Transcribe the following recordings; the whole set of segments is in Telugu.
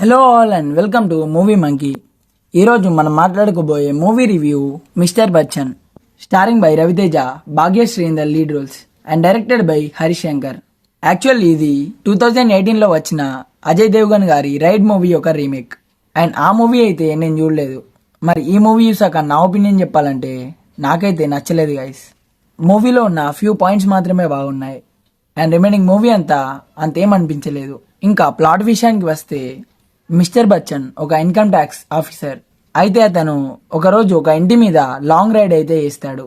Hello all and welcome to Movie Monkey. ఈరోజు మనం మాట్లాడుకోబోయే movie review mister Bachchan, starring by Raviteja, Bhagyashri in the lead roles and directed by Harishankar. Actually ఇది 2018లో వచ్చిన అజయ్ దేవ్గన్ గారి రైడ్ మూవీ ఒక రీమేక్. అండ్ ఆ మూవీ అయితే నేను చూడలేదు. మరి ఈ మూవీ చూసాక నా ఒపీనియన్ చెప్పాలంటే నాకైతే నచ్చలేదు గైస్. మూవీలో ఉన్న ఫ్యూ పాయింట్స్ మాత్రమే బాగున్నాయి అండ్ రిమైనింగ్ మూవీ అంతా అంతేం అనిపించలేదు. ఇంకా ప్లాట్ విషయానికి వస్తే, మిస్టర్ బచ్చన్ ఒక ఇన్కమ్ ట్యాక్స్ ఆఫీసర్. అయితే అతను ఒకరోజు ఒక ఇంటి మీద లాంగ్ రైడ్ అయితే చేస్తాడు.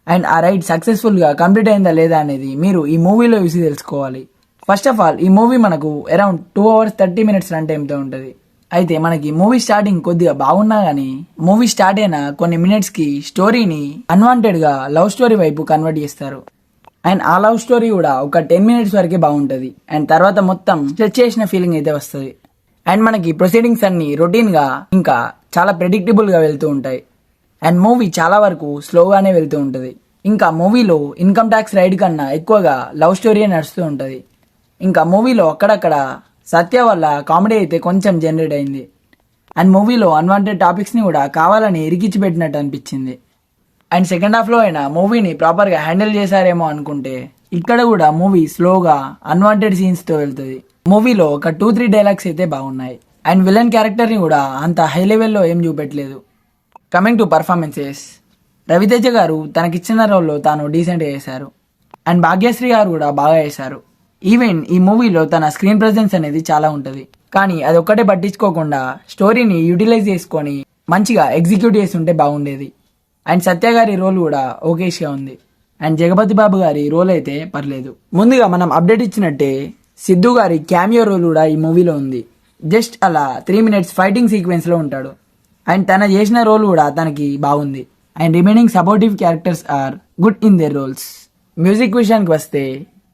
అండ్ ఆ రైడ్ సక్సెస్ఫుల్ గా కంప్లీట్ అయిందా లేదా అనేది మీరు ఈ మూవీలో చూసి తెలుసుకోవాలి. ఫస్ట్ ఆఫ్ ఆల్ ఈ మూవీ మనకు అరౌండ్ 2 hours 30 minutes రన్ టైంతో ఉంటుంది. అయితే మనకి మూవీ స్టార్టింగ్ కొద్దిగా బాగున్నా గానీ మూవీ స్టార్ట్ అయిన కొన్ని మినిట్స్ కి స్టోరీని అన్వాంటెడ్ గా లవ్ స్టోరీ వైపు కన్వర్ట్ చేస్తారు. అండ్ ఆ లవ్ స్టోరీ కూడా ఒక 10 minutes వరకే బాగుంటది. అండ్ తర్వాత మొత్తం స్ట్రెచ్ చేసిన ఫీలింగ్ అయితే వస్తుంది. అండ్ మనకి ప్రొసీడింగ్స్ అన్ని రొటీన్ గా ఇంకా చాలా ప్రెడిక్టబుల్ గా వెళ్తూ ఉంటాయి. అండ్ మూవీ చాలా వరకు స్లోగానే వెళ్తూ ఉంటది. ఇంకా మూవీలో ఇన్కమ్ ట్యాక్స్ రైడ్ కన్నా ఎక్కువగా లవ్ స్టోరీ నడుస్తూ ఉంటది. ఇంకా మూవీలో అక్కడక్కడ సత్య వల్ల కామెడీ అయితే కొంచెం జనరేట్ అయింది. అండ్ మూవీలో అన్వాంటెడ్ టాపిక్స్ ని కూడా కావాలని ఇరికిచ్చి పెట్టినట్టు అనిపించింది. అండ్ సెకండ్ హాఫ్ లో అయినా మూవీని ప్రాపర్ గా హ్యాండిల్ చేశారేమో అనుకుంటే ఇక్కడ కూడా మూవీ స్లోగా అన్వాంటెడ్ సీన్స్ తో వెళ్తుంది. మూవీలో ఒక 2-3 డైలాగ్స్ అయితే బాగున్నాయి. అండ్ విలన్ క్యారెక్టర్ ని కూడా అంత హై లెవెల్లో ఏం చూపెట్టలేదు. కమింగ్ టు పర్ఫార్మెన్సెస్, రవితేజ గారు తనకిచ్చిన రోల్లో తాను డీసెంట్ గా చేశారు. అండ్ భాగ్యశ్రీ గారు కూడా బాగా చేశారు. ఈవెన్ ఈ మూవీలో తన స్క్రీన్ ప్రెజెన్స్ అనేది చాలా ఉంటది. కానీ అది ఒక్కటే పట్టించుకోకుండా స్టోరీని యూటిలైజ్ చేసుకొని మంచిగా ఎగ్జిక్యూట్ చేస్తుంటే బాగుండేది. అండ్ సత్య గారి రోల్ కూడా ఓకేష్గా ఉంది. అండ్ జగపతి బాబు గారి రోల్ అయితే పర్లేదు. ముందుగా మనం అప్డేట్ ఇచ్చినట్టే సిద్ధు గారి క్యామియో రోల్ కూడా ఈ మూవీలో ఉంది. జస్ట్ అలా 3 minutes ఫైటింగ్ సీక్వెన్స్ లో ఉంటాడు. అండ్ తన చేసిన రోల్ కూడా తనకి బాగుంది. And remaining supportive characters are good in their roles. Music విషయానికి వస్తే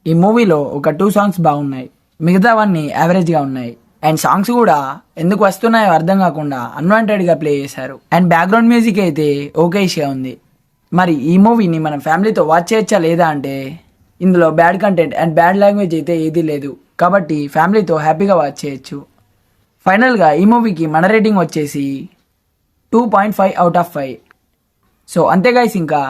ఈ మూవీలో ఒక 2 songs బాగున్నాయి, మిగతావన్నీ యావరేజ్ గా ఉన్నాయి. అండ్ సాంగ్స్ కూడా ఎందుకు వస్తున్నాయో అర్థం కాకుండా అన్వాంటెడ్ గా ప్లే చేశారు. అండ్ బ్యాక్గ్రౌండ్ మ్యూజిక్ అయితే ఓకేష్గా ఉంది. మరి ఈ మూవీని మనం ఫ్యామిలీతో వాచ్ చేయొచ్చా లేదా అంటే ఇందులో bad content and bad language అయితే ఏదీ లేదు, కాబట్టి ఫ్యామిలీతో హ్యాపీగా వాచ్ చేయొచ్చు. ఫైనల్గా ఈ మూవీకి మన రేటింగ్ వచ్చేసి 2.5 out of 5. సో అంతే గైస్. ఇంకా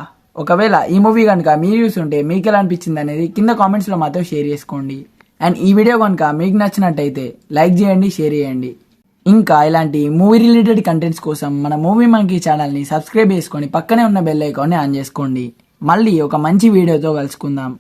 ఒకవేళ ఈ మూవీ కనుక మీరు చూస్తుంటే మీకు ఎలా అనిపించింది అనేది కింద కామెంట్స్లో మాతో షేర్ చేసుకోండి. అండ్ ఈ వీడియో కనుక మీకు నచ్చినట్టయితే లైక్ చేయండి, షేర్ చేయండి. ఇంకా ఇలాంటి మూవీ రిలేటెడ్ కంటెంట్స్ కోసం మన మూవీ మంకీ ఛానల్ని సబ్స్క్రైబ్ చేసుకొని పక్కనే ఉన్న బెల్ ఐకాన్ని ఆన్ చేసుకోండి. మళ్ళీ ఒక మంచి వీడియోతో కలుసుకుందాం.